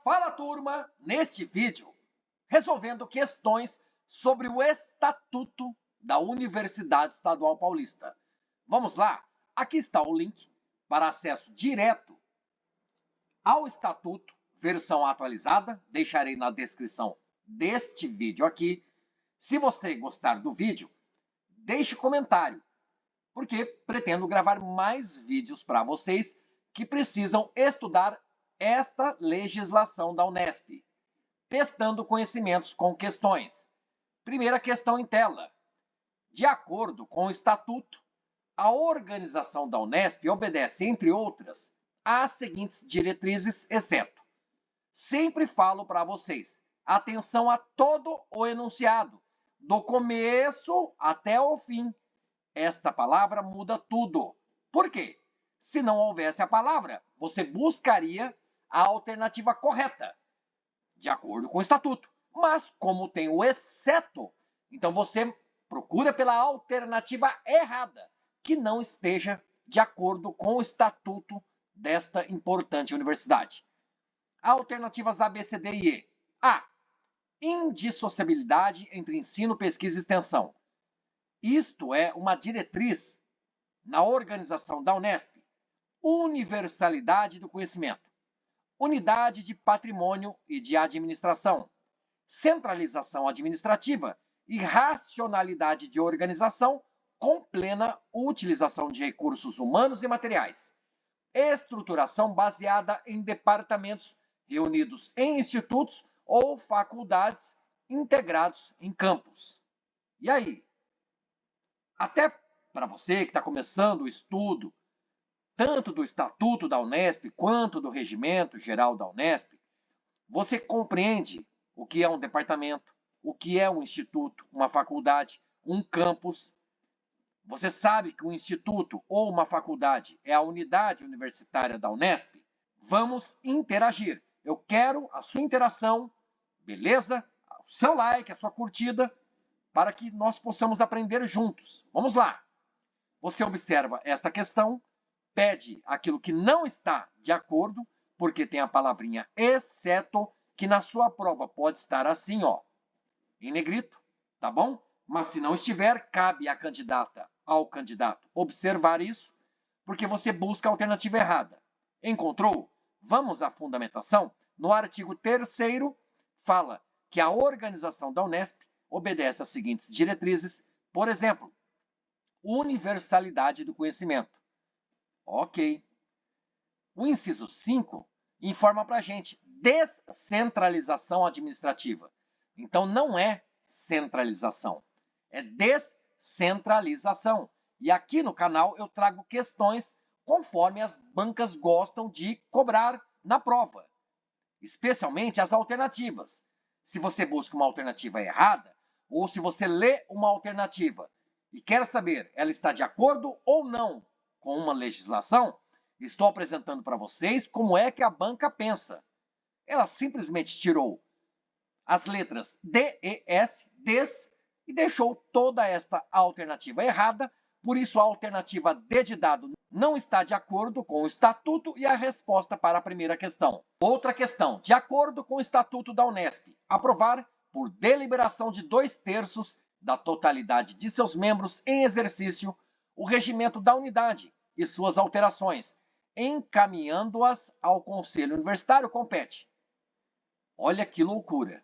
Fala turma, neste vídeo, resolvendo questões sobre o Estatuto da Universidade Estadual Paulista. Vamos lá? Aqui está o link para acesso direto ao Estatuto, versão atualizada. Deixarei na descrição deste vídeo aqui. Se você gostar do vídeo, deixe comentário, porque pretendo gravar mais vídeos para vocês que precisam estudar esta legislação da Unesp, testando conhecimentos com questões. Primeira questão em tela. De acordo com o Estatuto, a organização da Unesp obedece, entre outras, às seguintes diretrizes, exceto. Sempre falo para vocês, atenção a todo o enunciado, do começo até o fim. Esta palavra muda tudo. Por quê? Se não houvesse a palavra, você buscaria a alternativa correta, de acordo com o Estatuto. Mas, como tem o exceto, então você procura pela alternativa errada, que não esteja de acordo com o Estatuto desta importante universidade. Alternativas A, B, C, D e E. A. Indissociabilidade entre ensino, pesquisa e extensão. Isto é uma diretriz na organização da Unesp. Universalidade do conhecimento. Unidade de patrimônio e de administração. Centralização administrativa e racionalidade de organização com plena utilização de recursos humanos e materiais. Estruturação baseada em departamentos reunidos em institutos ou faculdades integrados em campus. E aí? Até para você que está começando o estudo, tanto do Estatuto da Unesp quanto do Regimento Geral da Unesp, você compreende o que é um departamento, o que é um instituto, uma faculdade, um campus. Você sabe que um instituto ou uma faculdade é a unidade universitária da Unesp? Vamos interagir. Eu quero a sua interação, beleza? O seu like, a sua curtida, para que nós possamos aprender juntos. Vamos lá. Você observa esta questão, pede aquilo que não está de acordo, porque tem a palavrinha exceto, que na sua prova pode estar assim, ó, em negrito, tá bom? Mas se não estiver, cabe à candidata, ao candidato, observar isso, porque você busca a alternativa errada. Encontrou? Vamos à fundamentação. No artigo 3º, fala que a organização da Unesp obedece às seguintes diretrizes. Por exemplo, universalidade do conhecimento. Ok. O inciso 5 informa para a gente descentralização administrativa. Então, não é centralização, é descentralização. E aqui no canal eu trago questões conforme as bancas gostam de cobrar na prova, especialmente as alternativas. Se você busca uma alternativa errada, ou se você lê uma alternativa e quer saber ela está de acordo ou não com uma legislação, estou apresentando para vocês como é que a banca pensa. Ela simplesmente tirou as letras D, E, S, DES e deixou toda esta alternativa errada. Por isso, a alternativa D de dado não está de acordo com o Estatuto e a resposta para a primeira questão. Outra questão. De acordo com o Estatuto da Unesp, aprovar por deliberação de 2/3 da totalidade de seus membros em exercício o regimento da unidade e suas alterações, encaminhando-as ao Conselho Universitário, compete. Olha que loucura.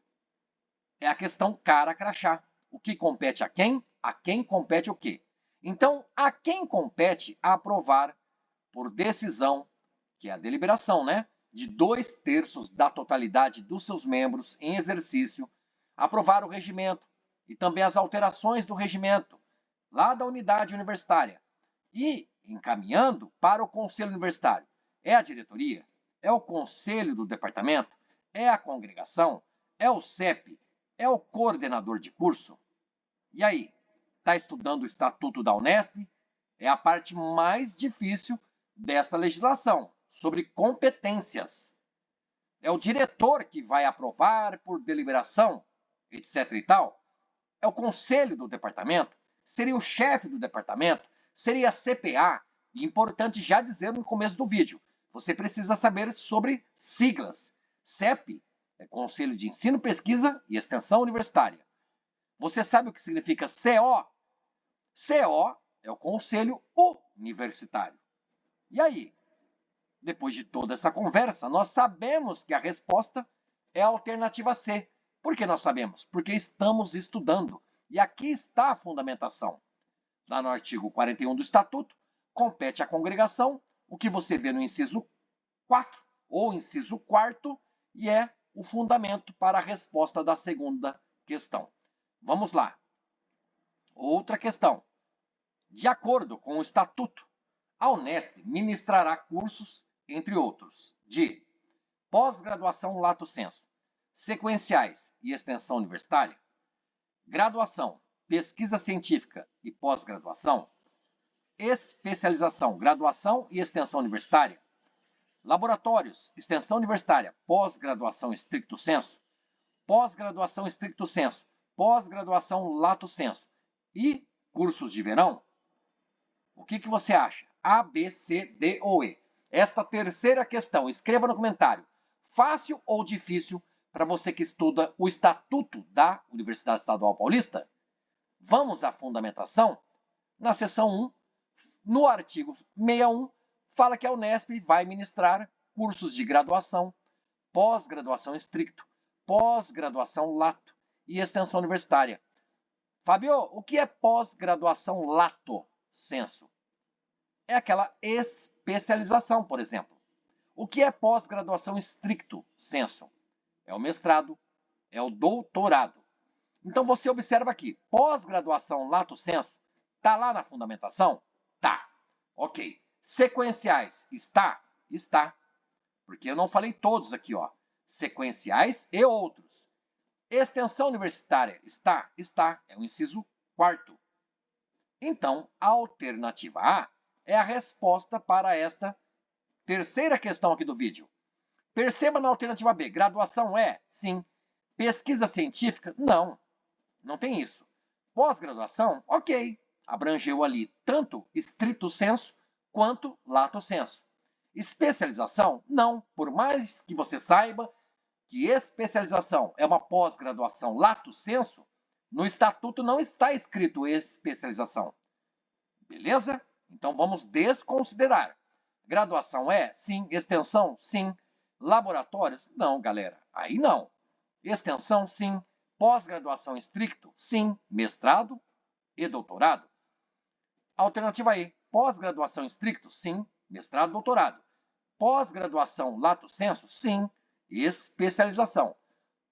É a questão cara crachá. O que compete a quem? A quem compete o quê? Então, a quem compete aprovar por decisão, que é a deliberação, né? De 2/3 da totalidade dos seus membros em exercício, aprovar o regimento e também as alterações do regimento, lá da unidade universitária, e encaminhando para o Conselho Universitário. É a diretoria? É o conselho do departamento? É a congregação? É o CEP? É o coordenador de curso? E aí? Está estudando o Estatuto da Unesp? É a parte mais difícil desta legislação, sobre competências. É o diretor que vai aprovar por deliberação, etc. e tal? É o conselho do departamento? Seria o chefe do departamento? Seria a CPA? E importante já dizer no começo do vídeo, você precisa saber sobre siglas. CEP é Conselho de Ensino, Pesquisa e Extensão Universitária. Você sabe o que significa CO? CO é o Conselho Universitário. E aí? Depois de toda essa conversa, nós sabemos que a resposta é a alternativa C. Por que nós sabemos? Porque estamos estudando. E aqui está a fundamentação. Lá no artigo 41 do Estatuto, compete à congregação o que você vê no inciso 4 ou inciso 4 e é o fundamento para a resposta da segunda questão. Vamos lá. Outra questão. De acordo com o Estatuto, a Unesp ministrará cursos, entre outros, de pós-graduação lato sensu, sequenciais e extensão universitária, graduação, pesquisa científica e pós-graduação, especialização, graduação e extensão universitária, laboratórios, extensão universitária, pós-graduação stricto sensu, pós-graduação stricto sensu, pós-graduação lato sensu e cursos de verão. O que você acha? A, B, C, D ou E? Esta terceira questão, escreva no comentário. Fácil ou difícil para você que estuda o Estatuto da Universidade Estadual Paulista? Vamos à fundamentação? Na seção 1, no artigo 61, fala que a Unesp vai ministrar cursos de graduação, pós-graduação estricto, pós-graduação lato e extensão universitária. Fábio, o que é pós-graduação lato sensu? É aquela especialização, por exemplo. O que é pós-graduação stricto sensu? É o mestrado, é o doutorado. Então você observa aqui, pós-graduação lato sensu, está lá na fundamentação? Tá. Ok. Sequenciais, está? Está. Porque eu não falei todos aqui, ó. Sequenciais e outros. Extensão universitária, está? Está. É o inciso 4º. Então, a alternativa A é a resposta para esta terceira questão aqui do vídeo. Perceba na alternativa B, graduação é? Sim. Pesquisa científica? Não. Não tem isso. Pós-graduação? Ok. Abrangeu ali tanto stricto sensu quanto lato sensu. Especialização? Não. Por mais que você saiba que especialização é uma pós-graduação lato sensu, no estatuto não está escrito especialização. Beleza? Então vamos desconsiderar. Graduação é? Sim. Extensão? Sim. Laboratórios? Não, galera. Aí não. Extensão? Sim. Pós-graduação estricto? Sim. Mestrado e doutorado? Alternativa E. Pós-graduação estricto? Sim. Mestrado, doutorado. Pós-graduação lato sensu? Sim. Especialização.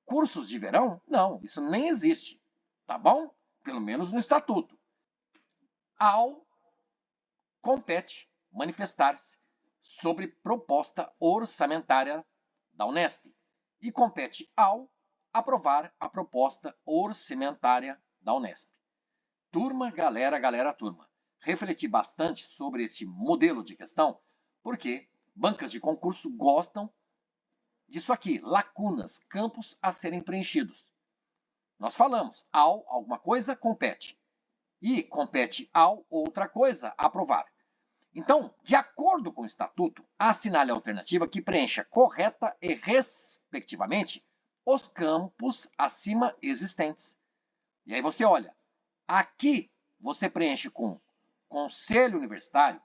Cursos de verão? Não. Isso nem existe. Tá bom? Pelo menos no estatuto. Ao compete manifestar-se sobre proposta orçamentária da Unesp e compete ao aprovar a proposta orçamentária da Unesp. Turma, galera, turma, refleti bastante sobre este modelo de questão, porque bancas de concurso gostam disso aqui, lacunas, campos a serem preenchidos. Nós falamos, ao alguma coisa, compete. E compete ao outra coisa, aprovar. Então, de acordo com o Estatuto, assinale a alternativa que preencha correta e, respectivamente, os campos acima existentes. E aí você olha, aqui você preenche com conselho universitário,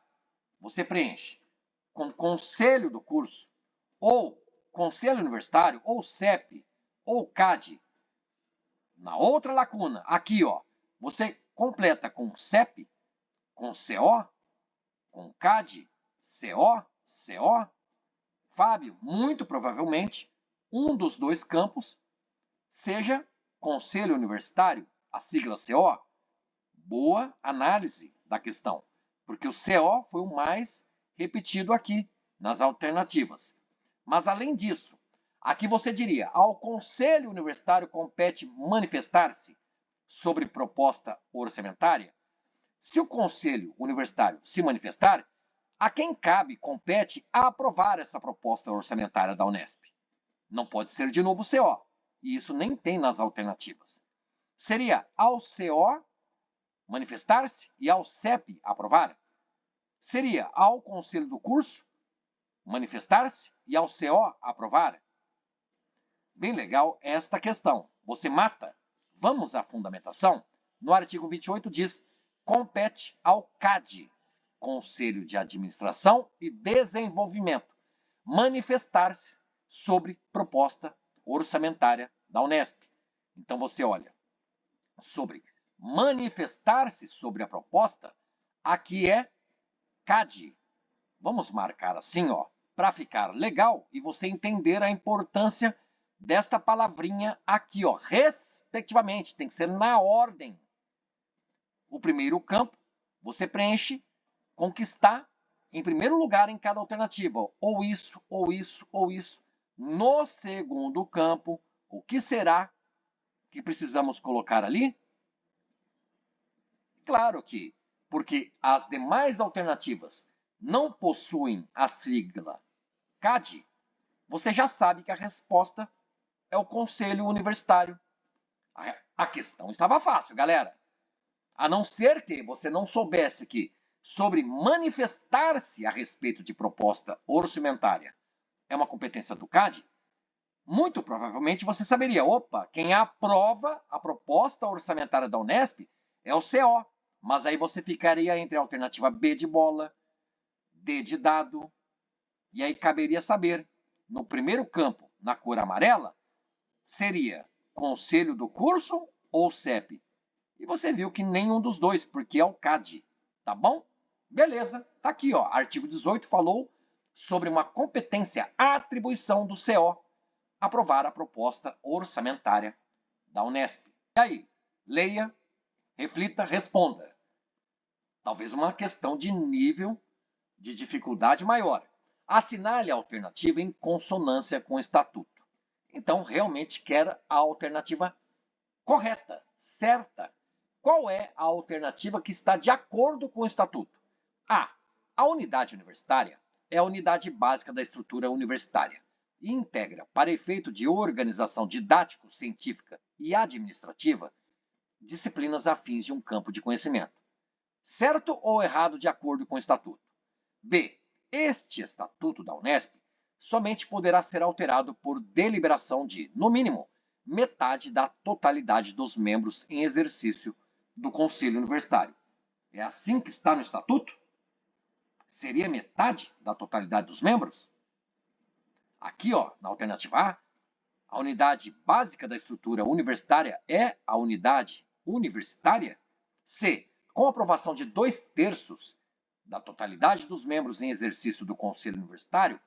você preenche com conselho do curso, ou conselho universitário, ou CEP, ou CAD. Na outra lacuna, aqui, ó, você completa com CEP, com CO, com CAD, CO. Fábio, muito provavelmente, um dos dois campos seja Conselho Universitário, a sigla CO. Boa análise da questão, porque o CO foi o mais repetido aqui nas alternativas. Mas, além disso, aqui você diria, ao Conselho Universitário compete manifestar-se sobre proposta orçamentária? Se o Conselho Universitário se manifestar, a quem compete aprovar essa proposta orçamentária da Unesp. Não pode ser de novo o CO, e isso nem tem nas alternativas. Seria ao CO manifestar-se e ao CEP aprovar? Seria ao Conselho do curso manifestar-se e ao CO aprovar? Bem legal esta questão. Você mata? Vamos à fundamentação? No artigo 28 diz: compete ao CAD, Conselho de Administração e Desenvolvimento, manifestar-se sobre proposta orçamentária da Unesp. Então você olha, sobre manifestar-se sobre a proposta, aqui é CAD. Vamos marcar assim, ó, para ficar legal e você entender a importância desta palavrinha aqui, ó, respectivamente, tem que ser na ordem. O primeiro campo, você preenche com o que está em primeiro lugar em cada alternativa, ou isso, ou isso, ou isso. No segundo campo, o que será que precisamos colocar ali? Claro que, porque as demais alternativas não possuem a sigla CAD, você já sabe que a resposta é o Conselho Universitário. A questão estava fácil, galera. A não ser que você não soubesse que sobre manifestar-se a respeito de proposta orçamentária é uma competência do CAD, muito provavelmente você saberia, opa, quem aprova a proposta orçamentária da Unesp é o CO, mas aí você ficaria entre a alternativa B de bola, D de dado, e aí caberia saber, no primeiro campo, na cor amarela, seria Conselho do Curso ou CEP? E você viu que nenhum dos dois, porque é o CAD, tá bom? Beleza, tá aqui, ó, artigo 18 falou sobre uma competência, atribuição do CO, aprovar a proposta orçamentária da Unesp. E aí, leia, reflita, responda. Talvez uma questão de nível de dificuldade maior. Assinale a alternativa em consonância com o estatuto. Então, realmente quer a alternativa correta, certa. Qual é a alternativa que está de acordo com o estatuto? A unidade universitária é a unidade básica da estrutura universitária e integra, para efeito de organização didático, científica e administrativa, disciplinas afins de um campo de conhecimento. Certo ou errado de acordo com o estatuto? B. Este estatuto da Unesp somente poderá ser alterado por deliberação de, no mínimo, metade da totalidade dos membros em exercício do Conselho Universitário. É assim que está no estatuto? Seria metade da totalidade dos membros? Aqui, ó, na alternativa A unidade básica da estrutura universitária é a unidade universitária? C. Com aprovação de 2/3 da totalidade dos membros em exercício do Conselho Universitário,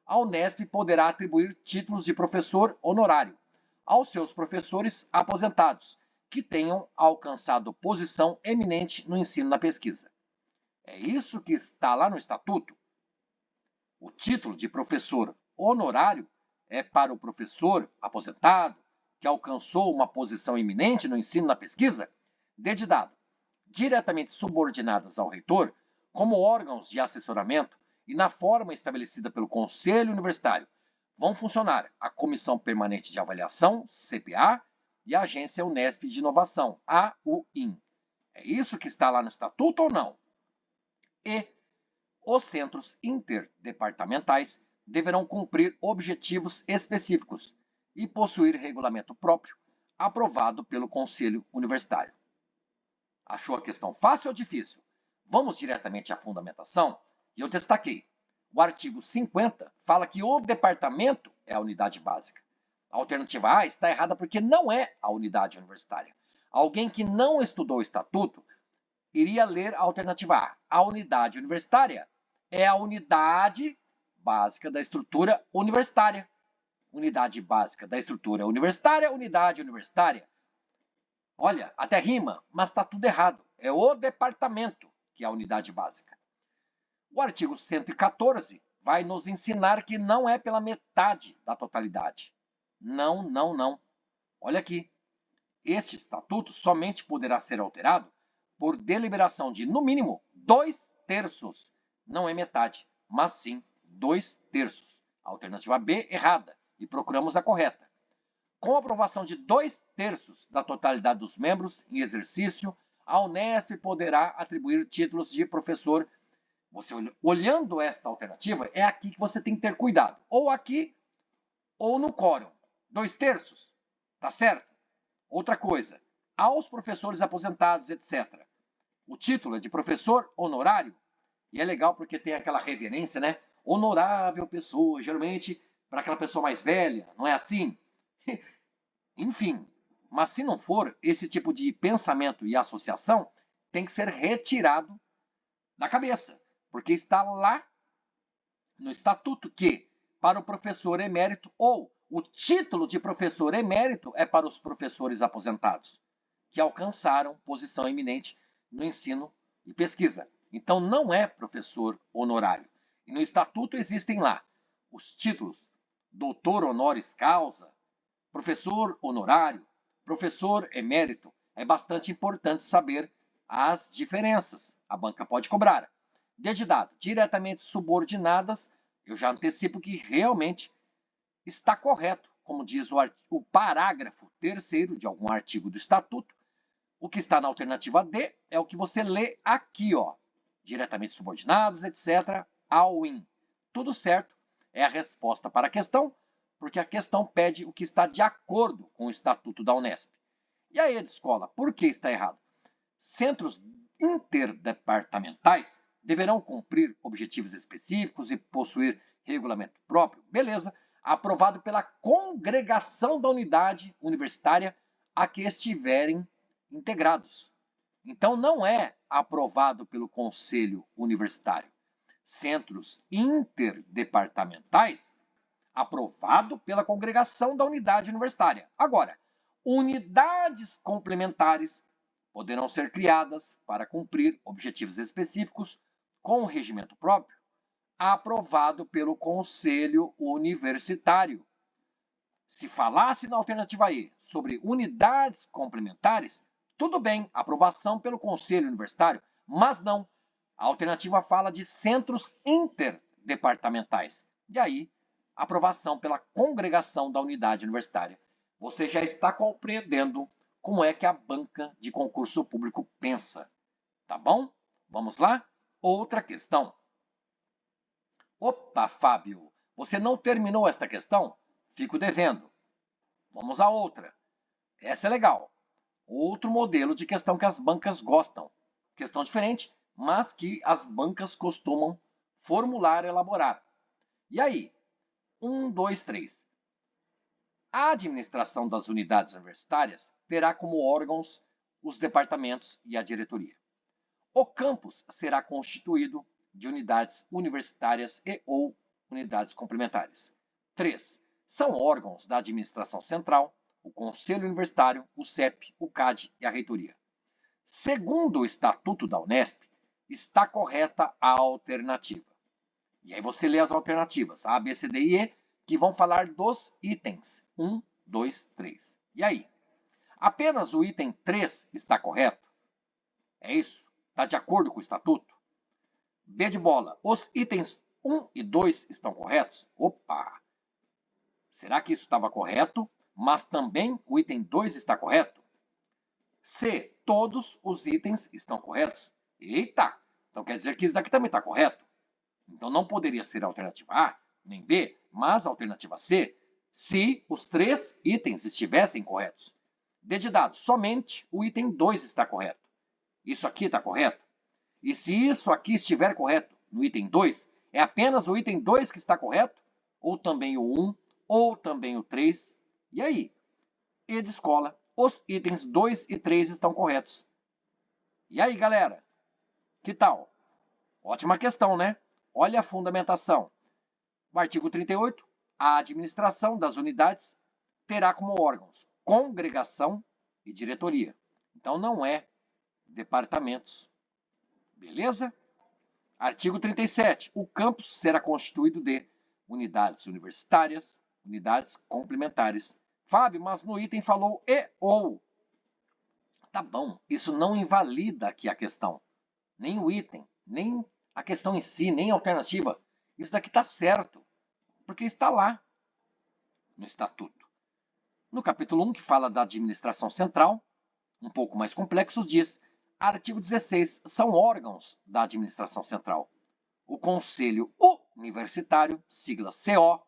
a Unesp poderá atribuir títulos de professor honorário aos seus professores aposentados que tenham alcançado posição eminente no ensino e na pesquisa. É isso que está lá no estatuto? O título de professor honorário é para o professor aposentado que alcançou uma posição eminente no ensino e na pesquisa? D de dado. Diretamente subordinadas ao reitor, como órgãos de assessoramento e na forma estabelecida pelo Conselho Universitário, vão funcionar a Comissão Permanente de Avaliação, CPA, e a Agência Unesp de Inovação, AUIN. É isso que está lá no estatuto ou não? E os centros interdepartamentais deverão cumprir objetivos específicos e possuir regulamento próprio, aprovado pelo Conselho Universitário. Achou a questão fácil ou difícil? Vamos diretamente à fundamentação, e eu destaquei. O artigo 50 fala que o departamento é a unidade básica. A alternativa A está errada porque não é a unidade universitária. Alguém que não estudou o estatuto iria ler a alternativa A. A unidade universitária é a unidade básica da estrutura universitária. Unidade básica da estrutura universitária, unidade universitária. Olha, até rima, mas está tudo errado. É o departamento que é a unidade básica. O artigo 114 vai nos ensinar que não é pela metade da totalidade. Não, não, não. Olha aqui. Este estatuto somente poderá ser alterado por deliberação de, no mínimo, 2/3. Não é metade, mas sim 2/3. Alternativa B, errada. E procuramos a correta. Com a aprovação de 2/3 da totalidade dos membros em exercício, a Unesp poderá atribuir títulos de professor. Você olhando esta alternativa, é aqui que você tem que ter cuidado. Ou aqui, ou no quórum. 2/3, tá certo? Outra coisa, aos professores aposentados, etc. O título é de professor honorário, e é legal porque tem aquela reverência, né? Honorável pessoa, geralmente para aquela pessoa mais velha, não é assim? Enfim, mas se não for, esse tipo de pensamento e associação tem que ser retirado da cabeça, porque está lá no estatuto que, para o professor emérito, ou o título de professor emérito é para os professores aposentados, que alcançaram posição eminente no ensino e pesquisa. Então, não é professor honorário. E no estatuto existem lá os títulos doutor honoris causa, professor honorário, professor emérito. É bastante importante saber as diferenças. A banca pode cobrar. Dedidado, diretamente subordinadas, eu já antecipo que realmente está correto, como diz o parágrafo 3º de algum artigo do Estatuto. O que está na alternativa D é o que você lê aqui, ó. Diretamente subordinados, etc. All in. Tudo certo, é a resposta para a questão, porque a questão pede o que está de acordo com o Estatuto da Unesp. E aí, escola, por que está errado? Centros interdepartamentais deverão cumprir objetivos específicos e possuir regulamento próprio. Beleza, aprovado pela congregação da unidade universitária a que estiverem integrados. Então, não é aprovado pelo Conselho Universitário. Centros interdepartamentais, aprovado pela congregação da unidade universitária. Agora, unidades complementares poderão ser criadas para cumprir objetivos específicos com regimento próprio, aprovado pelo Conselho Universitário. Se falasse na alternativa E sobre unidades complementares, tudo bem, aprovação pelo Conselho Universitário, mas não. A alternativa fala de centros interdepartamentais. E aí, aprovação pela congregação da unidade universitária. Você já está compreendendo como é que a banca de concurso público pensa. Tá bom? Vamos lá? Outra questão. Opa, Fábio, você não terminou esta questão? Fico devendo. Vamos a outra. Essa é legal. Outro modelo de questão que as bancas gostam. Questão diferente, mas que as bancas costumam formular e elaborar. E aí? 1, 2, 3. A administração das unidades universitárias terá como órgãos os departamentos e a diretoria. O campus será constituído de unidades universitárias e ou unidades complementares. 3. São órgãos da administração central, o Conselho Universitário, o CEP, o CAD e a reitoria. Segundo o Estatuto da Unesp, está correta a alternativa. E aí você lê as alternativas, A, B, C, D e E, que vão falar dos itens 1, 2, 3. E aí? Apenas o item 3 está correto? É isso? Está de acordo com o Estatuto? B de bola, os itens 1 e 2 estão corretos? Opa! Será que isso estava correto? Mas também o item 2 está correto? C, todos os itens estão corretos? Eita! Então quer dizer que isso daqui também está correto? Então não poderia ser a alternativa A, nem B, mas a alternativa C, se os 3 itens estivessem corretos. D de dado, somente o item 2 está correto. Isso aqui está correto? E se isso aqui estiver correto no item 2, é apenas o item 2 que está correto? Ou também o 1, ou também o 3? E aí? E de escola, os itens 2 e 3 estão corretos. E aí, galera? Que tal? Ótima questão, né? Olha a fundamentação. O artigo 38, a administração das unidades terá como órgãos congregação e diretoria. Então, não é departamentos. Beleza? Artigo 37. O campus será constituído de unidades universitárias, unidades complementares. Fábio, mas no item falou e ou. Tá bom, isso não invalida aqui a questão. Nem o item, nem a questão em si, nem a alternativa. Isso daqui está certo, porque está lá no Estatuto. No capítulo 1, que fala da administração central, um pouco mais complexo, diz: artigo 16, são órgãos da administração central. O Conselho Universitário, sigla CO,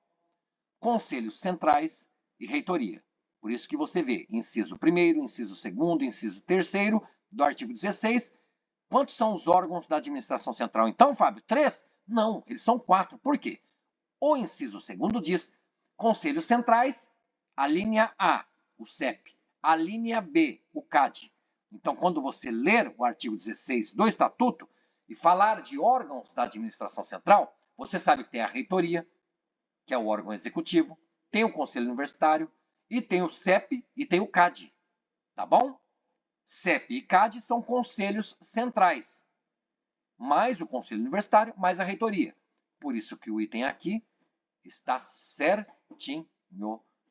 Conselhos Centrais e reitoria. Por isso que você vê inciso 1º, inciso 2º, inciso 3º do artigo 16. Quantos são os órgãos da administração central? Então, Fábio, 3? Não, eles são 4. Por quê? O inciso 2º diz conselhos centrais, a linha A, o CEP, a linha B, o CAD. Então, quando você ler o artigo 16 do Estatuto e falar de órgãos da administração central, você sabe que tem a reitoria, que é o órgão executivo, tem o conselho universitário, e tem o CEP e tem o CAD. Tá bom? CEP e CAD são conselhos centrais, mais o conselho universitário, mais a reitoria. Por isso que o item aqui está certinho.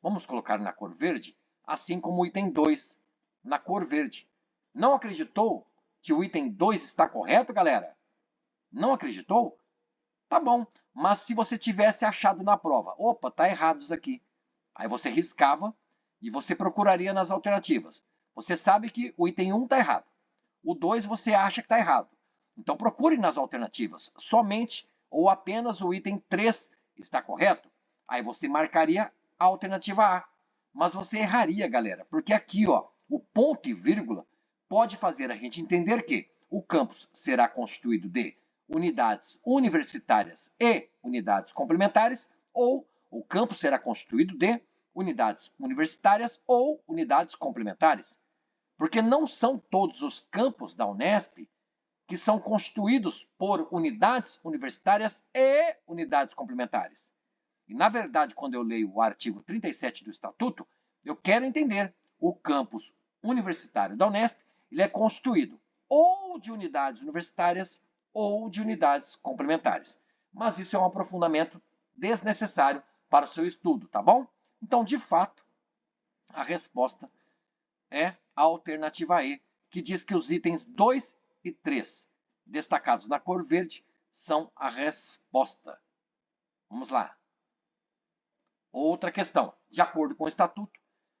Vamos colocar na cor verde, assim como o item 2, na cor verde. Não acreditou que o item 2 está correto, galera? Não acreditou? Tá bom, mas se você tivesse achado na prova, opa, tá errado isso aqui. Aí você riscava e você procuraria nas alternativas. Você sabe que o item 1 está errado. O 2 você acha que está errado. Então procure nas alternativas. Somente ou apenas o item 3 está correto. Aí você marcaria a alternativa A. Mas você erraria, galera, porque aqui, ó, o ponto e vírgula pode fazer a gente entender que o campus será constituído de unidades universitárias e unidades complementares, ou o campus será constituído de unidades universitárias ou unidades complementares. Porque não são todos os campos da Unesp que são constituídos por unidades universitárias e unidades complementares. E, na verdade, quando eu leio o artigo 37 do Estatuto, eu quero entender o campus universitário da Unesp, ele é constituído ou de unidades universitárias ou de unidades complementares. Mas isso é um aprofundamento desnecessário para o seu estudo, tá bom? Então, de fato, a resposta é a alternativa E, que diz que os itens 2 e 3, destacados na cor verde, são a resposta. Vamos lá. Outra questão. De acordo com o Estatuto,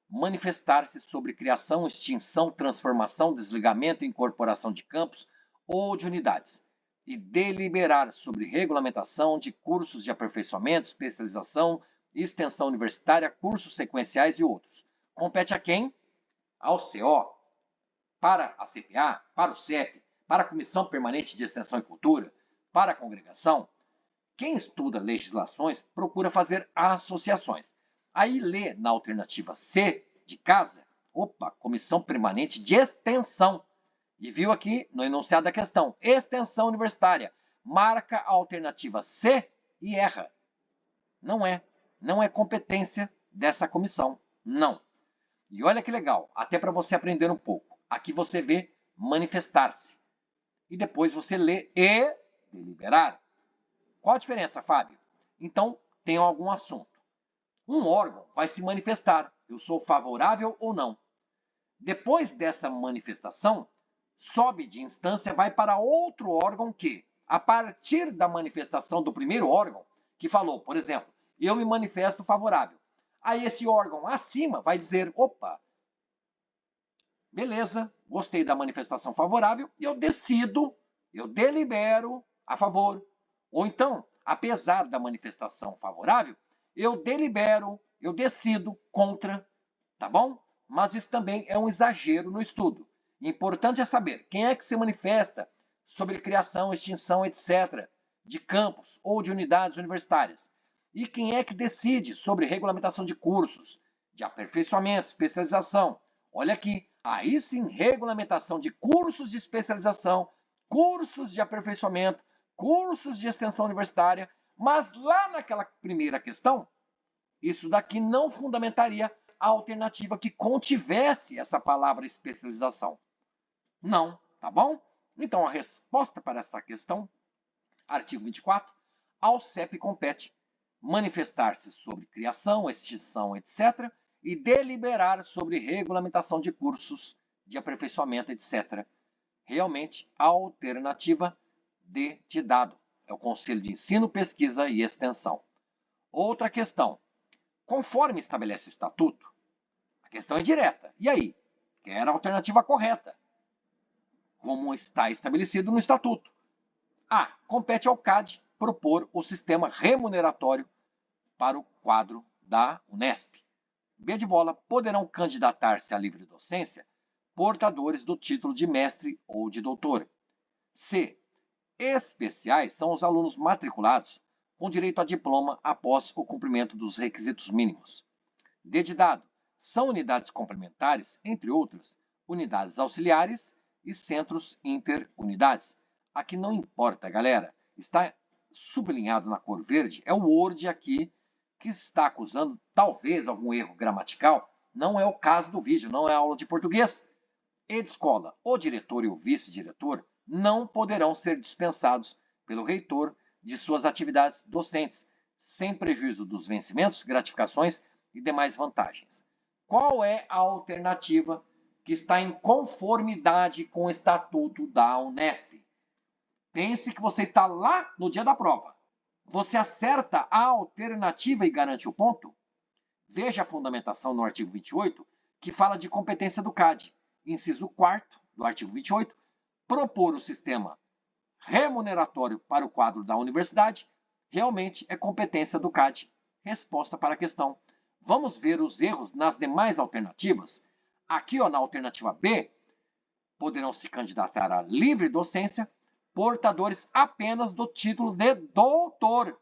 manifestar-se sobre criação, extinção, transformação, desligamento e incorporação de campos ou de unidades e deliberar sobre regulamentação de cursos de aperfeiçoamento, especialização, extensão universitária, cursos sequenciais e outros. Compete a quem? Ao CO, para a CPA, para o CEP, para a Comissão Permanente de Extensão e Cultura, para a congregação. Quem estuda legislações procura fazer associações. Aí lê na alternativa C de casa, opa, Comissão Permanente de Extensão. E viu aqui no enunciado da questão, extensão universitária. Marca a alternativa C e erra. Não é competência dessa comissão, não. E olha que legal, até para você aprender um pouco. Aqui você vê manifestar-se. E depois você lê e deliberar. Qual a diferença, Fábio? Então, tem algum assunto. Um órgão vai se manifestar. Eu sou favorável ou não. Depois dessa manifestação, sobe de instância, vai para outro órgão que, a partir da manifestação do primeiro órgão, que falou, por exemplo, eu me manifesto favorável. Aí esse órgão acima vai dizer, opa, beleza, gostei da manifestação favorável e eu decido, eu delibero a favor. Ou então, apesar da manifestação favorável, eu delibero, eu decido contra, tá bom? Mas isso também é um exagero no estudo. Importante é saber quem é que se manifesta sobre criação, extinção, etc., de campos ou de unidades universitárias. E quem é que decide sobre regulamentação de cursos, de aperfeiçoamento, especialização. Olha aqui, aí sim, regulamentação de cursos de especialização, cursos de aperfeiçoamento, cursos de extensão universitária, mas lá naquela primeira questão, isso daqui não fundamentaria a alternativa que contivesse essa palavra especialização. Não, tá bom? Então, a resposta para essa questão, artigo 24, ao CEP compete manifestar-se sobre criação, extinção, etc., e deliberar sobre regulamentação de cursos de aperfeiçoamento, etc. Realmente, a alternativa D de dado é o Conselho de Ensino, Pesquisa e Extensão. Outra questão. Conforme estabelece o Estatuto, a questão é direta. E aí? Quer a alternativa correta? Como está estabelecido no Estatuto. A. Compete ao CAD propor o sistema remuneratório para o quadro da Unesp. B de bola, poderão candidatar-se à livre docência portadores do título de mestre ou de doutor. C. Especiais são os alunos matriculados com direito a diploma após o cumprimento dos requisitos mínimos. D de dado, são unidades complementares, entre outras, unidades auxiliares e centros interunidades. Aqui não importa, galera, está sublinhado na cor verde, é o Word aqui que está acusando talvez algum erro gramatical. Não é o caso do vídeo, não é aula de português. E de escola, o diretor e o vice-diretor não poderão ser dispensados pelo reitor de suas atividades docentes, sem prejuízo dos vencimentos, gratificações e demais vantagens. Qual é a alternativa que está em conformidade com o Estatuto da Unesp? Pense que você está lá no dia da prova. Você acerta a alternativa e garante o ponto? Veja a fundamentação no artigo 28, que fala de competência do CAD. Inciso 4º do artigo 28, propor o sistema remuneratório para o quadro da universidade realmente é competência do CAD. Resposta para a questão. Vamos ver os erros nas demais alternativas. Aqui, na alternativa B, poderão se candidatar à livre docência portadores apenas do título de doutor.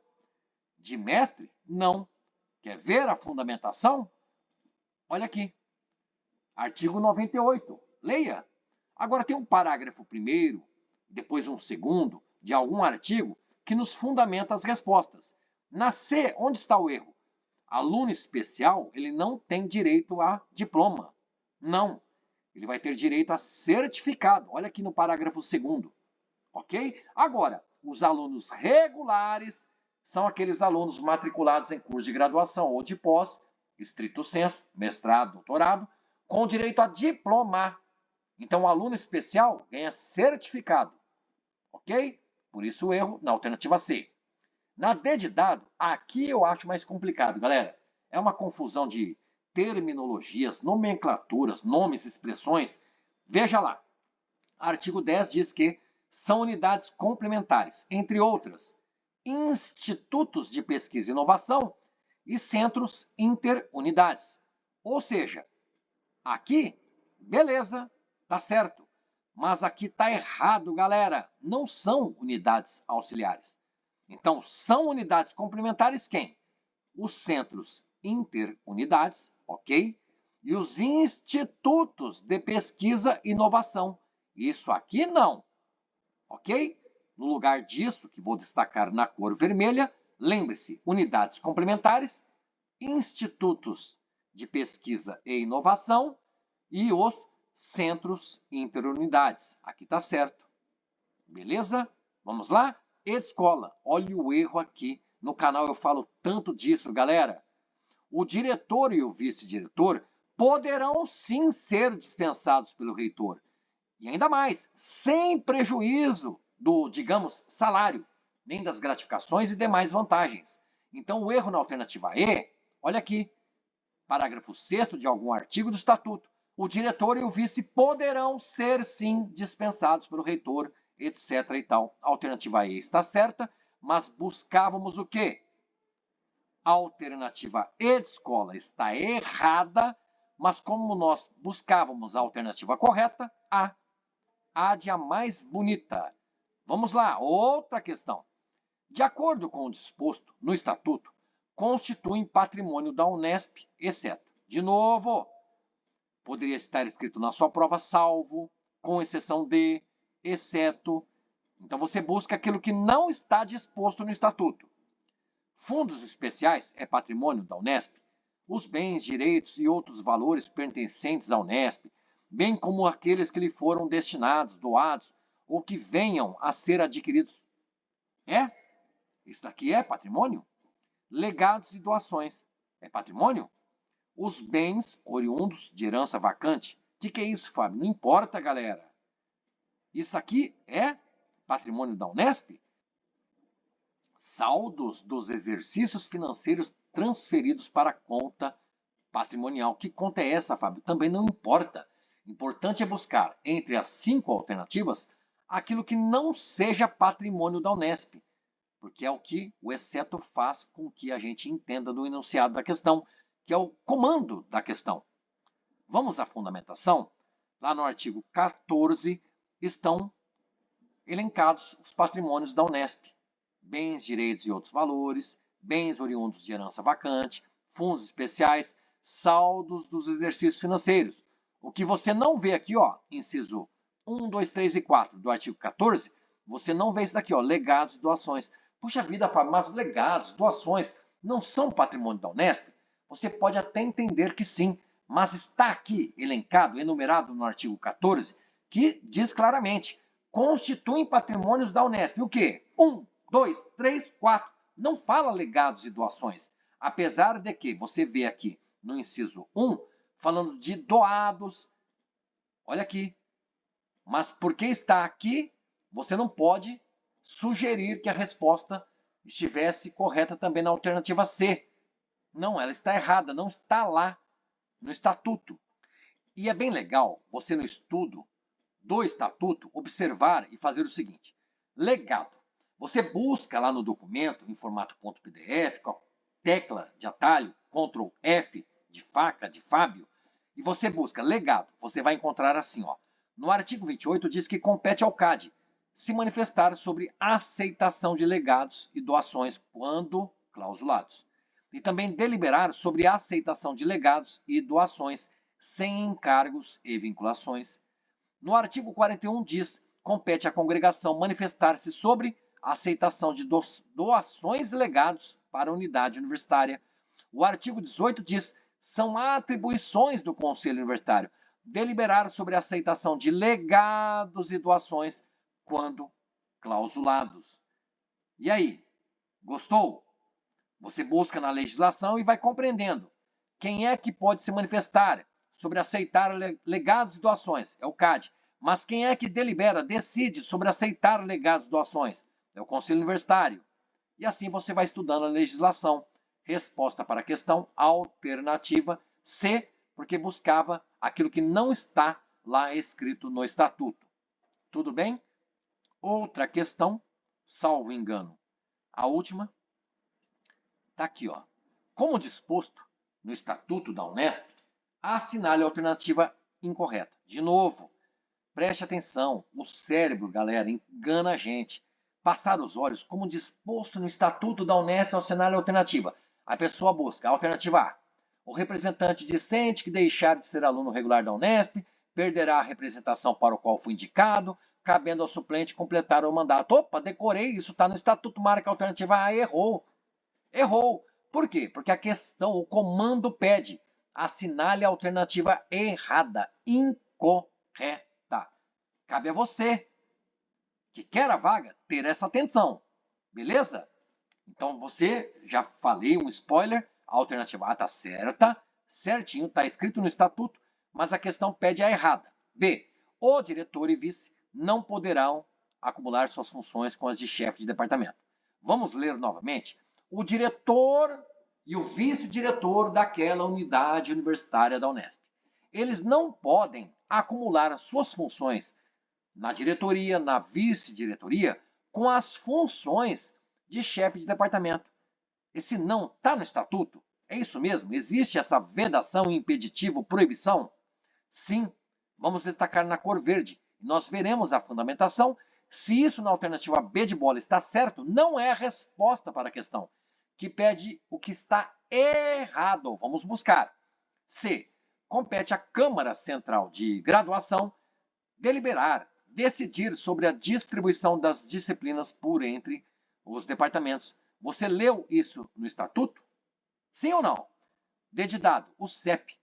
De mestre, não. Quer ver a fundamentação? Olha aqui. Artigo 98. Leia. Agora tem um parágrafo primeiro, depois um segundo, de algum artigo, que nos fundamenta as respostas. Na C, onde está o erro? Aluno especial, ele não tem direito a diploma. Não. Ele vai ter direito a certificado. Olha aqui no parágrafo segundo. Ok? Agora, os alunos regulares são aqueles alunos matriculados em curso de graduação ou de pós, estrito sensu, mestrado, doutorado, com direito a diploma. Então, o aluno especial ganha certificado. Ok? Por isso o erro na alternativa C. Na D de dado, aqui eu acho mais complicado, galera. É uma confusão de terminologias, nomenclaturas, nomes, expressões. Veja lá. Artigo 10 diz que são unidades complementares, entre outras, institutos de pesquisa e inovação e centros interunidades. Ou seja, aqui, beleza, tá certo. Mas aqui tá errado, galera. Não são unidades auxiliares. Então, são unidades complementares quem? Os centros interunidades, ok? E os institutos de pesquisa e inovação. Isso aqui não, ok? No lugar disso, que vou destacar na cor vermelha, lembre-se, unidades complementares, institutos de pesquisa e inovação e os centros interunidades. Aqui está certo. Beleza? Vamos lá? Escola. Olha o erro aqui. No canal eu falo tanto disso, galera. O diretor e o vice-diretor poderão sim ser dispensados pelo reitor. E ainda mais, sem prejuízo do, digamos, salário, nem das gratificações e demais vantagens. Então, o erro na alternativa E, olha aqui, parágrafo 6º de algum artigo do Estatuto, o diretor e o vice poderão ser, sim, dispensados pelo reitor, etc. e tal. A alternativa E está certa, mas buscávamos o quê? A alternativa E de escola está errada, mas como nós buscávamos a alternativa correta, A de a mais bonita. Vamos lá, outra questão. De acordo com o disposto no Estatuto, constituem patrimônio da Unesp, exceto, de novo, poderia estar escrito na sua prova salvo, com exceção de, exceto. Então você busca aquilo que não está disposto no Estatuto. Fundos especiais é patrimônio da Unesp. Os bens, direitos e outros valores pertencentes à Unesp, bem como aqueles que lhe foram destinados, doados ou que venham a ser adquiridos. Isso daqui é patrimônio? Legados e doações é patrimônio? Os bens oriundos de herança vacante. O que é isso, Fábio? Não importa, galera. Isso aqui é patrimônio da Unesp? Saldos dos exercícios financeiros transferidos para a conta patrimonial. Que conta é essa, Fábio? Também não importa. Importante é buscar, entre as 5 alternativas, aquilo que não seja patrimônio da Unesp, porque é o que o exceto faz com que a gente entenda do enunciado da questão, que é o comando da questão. Vamos à fundamentação. Lá no artigo 14 estão elencados os patrimônios da Unesp: bens, direitos e outros valores, bens oriundos de herança vacante, fundos especiais, saldos dos exercícios financeiros. O que você não vê aqui, ó, inciso 1, 2, 3 e 4 do artigo 14, você não vê isso daqui, ó, legados e doações. Puxa vida, Fábio, mas legados, doações não são patrimônio da Unesp? Você pode até entender que sim, mas está aqui elencado, enumerado no artigo 14, que diz claramente: constituem patrimônios da Unesp. O quê? 1, 2, 3, 4. Não fala legados e doações. Apesar de que você vê aqui no inciso 1, falando de doados. Olha aqui. Mas porque está aqui, você não pode sugerir que a resposta estivesse correta também na alternativa C. Não, ela está errada, não está lá no estatuto. E é bem legal você, no estudo do estatuto, observar e fazer o seguinte: legado. Você busca lá no documento, em formato .pdf, com a tecla de atalho, Ctrl F, de faca, de Fábio, e você busca legado. Você vai encontrar assim, ó. No artigo 28 diz que compete ao CAD se manifestar sobre a aceitação de legados e doações quando clausulados. E também deliberar sobre a aceitação de legados e doações sem encargos e vinculações. No artigo 41 diz: compete à congregação manifestar-se sobre a aceitação de doações e legados para a unidade universitária. O artigo 18 diz: são atribuições do Conselho Universitário deliberar sobre a aceitação de legados e doações quando clausulados. E aí, gostou? Você busca na legislação e vai compreendendo quem é que pode se manifestar sobre aceitar legados e doações. É o CAD. Mas quem é que delibera, decide sobre aceitar legados e doações? É o Conselho Universitário. E assim você vai estudando a legislação. Resposta para a questão alternativa C, porque buscava aquilo que não está lá escrito no estatuto. Tudo bem? Outra questão, salvo engano. A última está aqui, ó. Como disposto no estatuto da Unesp, assinale a alternativa incorreta. De novo, preste atenção, o cérebro, galera, engana a gente. Passar os olhos, como disposto no estatuto da Unesp, assinale a alternativa. A pessoa busca a alternativa A. O representante discente que deixar de ser aluno regular da Unesp perderá a representação para o qual foi indicado, cabendo ao suplente completar o mandato. Opa, decorei, isso está no estatuto, marca a alternativa A. Errou. Errou. Por quê? Porque a questão, o comando pede: assinale a alternativa errada, incorreta. Cabe a você, que quer a vaga, ter essa atenção. Beleza? Então você, já falei um spoiler, a alternativa A está certa, certinho, está escrito no estatuto, mas a questão pede a errada. B. O diretor e vice não poderão acumular suas funções com as de chefe de departamento. Vamos ler novamente? O diretor e o vice-diretor daquela unidade universitária da Unesp. Eles não podem acumular as suas funções na diretoria, na vice-diretoria, com as funções de chefe de departamento. Esse não está no estatuto? É isso mesmo? Existe essa vedação, impeditivo, proibição? Sim. Vamos destacar na cor verde. Nós veremos a fundamentação. Se isso na alternativa B de bola está certo, não é a resposta para a questão, que pede o que está errado. Vamos buscar. C. Compete à Câmara Central de Graduação deliberar, decidir sobre a distribuição das disciplinas por entre os departamentos. Você leu isso no estatuto? Sim ou não? D de dado, o CEP,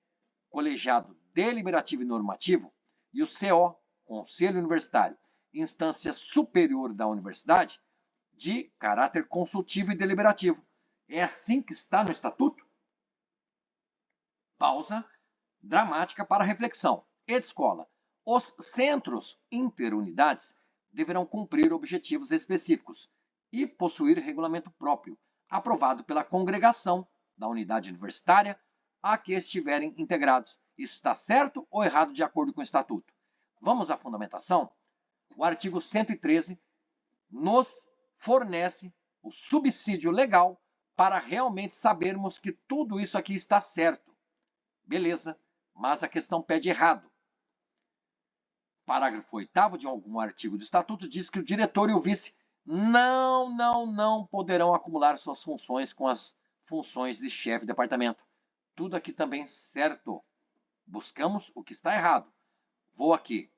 Colegiado Deliberativo e Normativo, e o CO, Conselho Universitário, instância superior da universidade, de caráter consultivo e deliberativo. É assim que está no estatuto? Pausa dramática para reflexão. Escola. Os centros interunidades deverão cumprir objetivos específicos e possuir regulamento próprio, aprovado pela congregação da unidade universitária a que estiverem integrados. Isso está certo ou errado de acordo com o estatuto? Vamos à fundamentação? O artigo 113 nos fornece o subsídio legal para realmente sabermos que tudo isso aqui está certo. Beleza, mas a questão pede errado. Parágrafo 8º de algum artigo do Estatuto diz que o diretor e o vice não poderão acumular suas funções com as funções de chefe de departamento. Tudo aqui também certo. Buscamos o que está errado. Vou aqui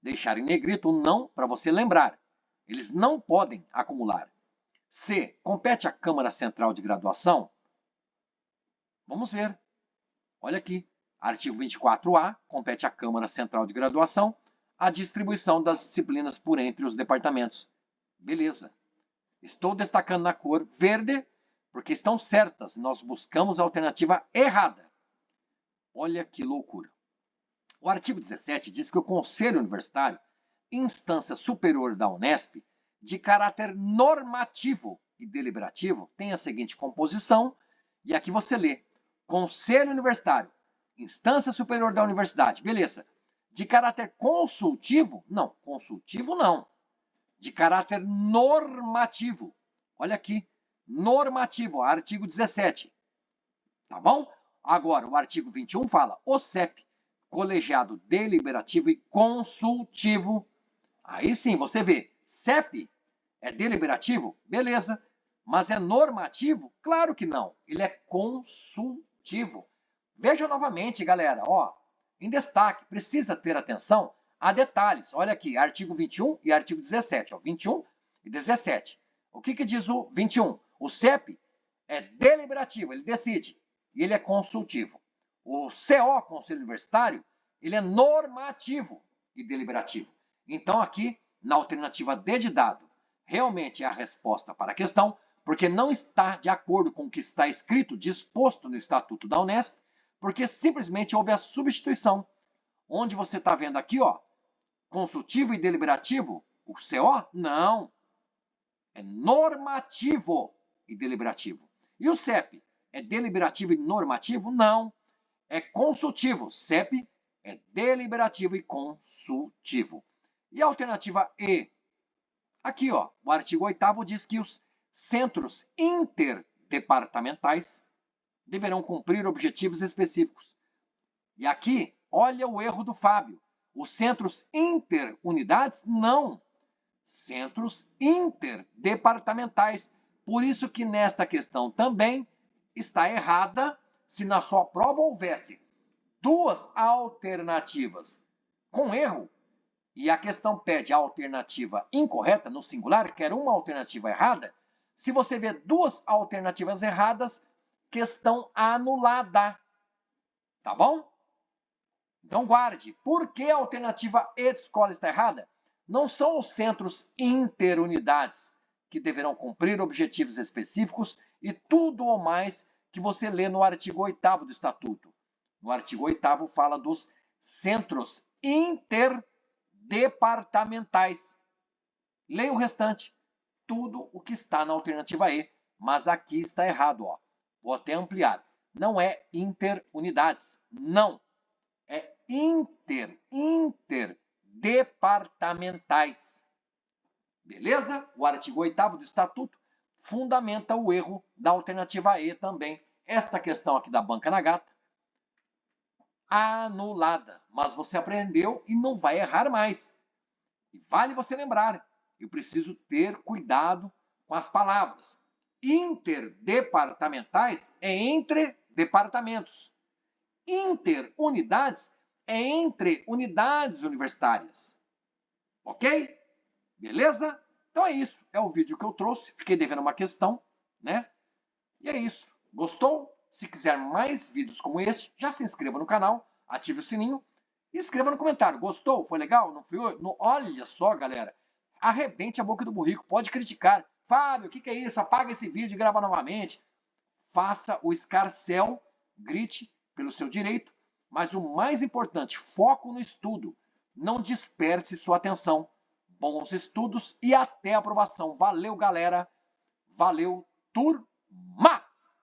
deixar em negrito o não para você lembrar. Eles não podem acumular. C. Compete à Câmara Central de Graduação? Vamos ver. Olha aqui. Artigo 24A. Compete à Câmara Central de Graduação a distribuição das disciplinas por entre os departamentos. Beleza. Estou destacando na cor verde porque estão certas. Nós buscamos a alternativa errada. Olha que loucura. O artigo 17 diz que o Conselho Universitário, instância superior da Unesp, de caráter normativo e deliberativo, tem a seguinte composição, e aqui você lê: Conselho Universitário, instância superior da universidade, beleza. De caráter consultivo? Não, consultivo não. De caráter normativo. Olha aqui, normativo, artigo 17. Tá bom? Agora, o artigo 21 fala: o CEP, colegiado deliberativo e consultivo. Aí sim, você vê, CEP é deliberativo? Beleza. Mas é normativo? Claro que não. Ele é consultivo. Veja novamente, galera, ó, em destaque, precisa ter atenção a detalhes. Olha aqui, artigo 21 e artigo 17. Ó, 21 e 17. O que diz o 21? O CEP é deliberativo, ele decide. E ele é consultivo. O CO, Conselho Universitário, ele é normativo e deliberativo. Então, aqui, na alternativa D de dado, realmente é a resposta para a questão, porque não está de acordo com o que está escrito, disposto no Estatuto da Unesp, porque simplesmente houve a substituição. Onde você está vendo aqui, ó, consultivo e deliberativo, o CO? Não. É normativo e deliberativo. E o CEP? É deliberativo e normativo? Não. É consultivo. CEP é deliberativo e consultivo. E a alternativa E? Aqui, ó, o artigo 8º diz que os centros interdepartamentais deverão cumprir objetivos específicos. E aqui, olha o erro do Fábio. Os centros interunidades, não. Centros interdepartamentais. Por isso que nesta questão também está errada se na sua prova houvesse duas alternativas com erro e a questão pede a alternativa incorreta, no singular, quer uma alternativa errada. Se você vê duas alternativas erradas, questão anulada. Tá bom? Então guarde. Por que a alternativa E de escola está errada? Não são os centros interunidades que deverão cumprir objetivos específicos e tudo ou mais que você lê no artigo 8º do Estatuto. No artigo 8º fala dos centros interdepartamentais. Leia o restante. Tudo o que está na alternativa E, mas aqui está errado, ó. Vou até ampliar. Não é interunidades, não. É interdepartamentais. Beleza? O artigo 8º do Estatuto fundamenta o erro da alternativa E também. Esta questão aqui da banca na gata, anulada. Mas você aprendeu e não vai errar mais. E vale você lembrar, eu preciso ter cuidado com as palavras. Interdepartamentais é entre departamentos. Interunidades é entre unidades universitárias. Ok? Beleza? Então é isso. É o vídeo que eu trouxe. Fiquei devendo uma questão, né? E é isso. Gostou? Se quiser mais vídeos como este, já se inscreva no canal, ative o sininho e escreva no comentário. Gostou? Foi legal? Não foi? Olha só, galera. Arrebente a boca do burrico. Pode criticar. Fábio, o que é isso? Apaga esse vídeo e grava novamente. Faça o escarcéu, grite pelo seu direito, mas o mais importante, foco no estudo. Não disperse sua atenção. Bons estudos e até a aprovação. Valeu, galera. Valeu, turma!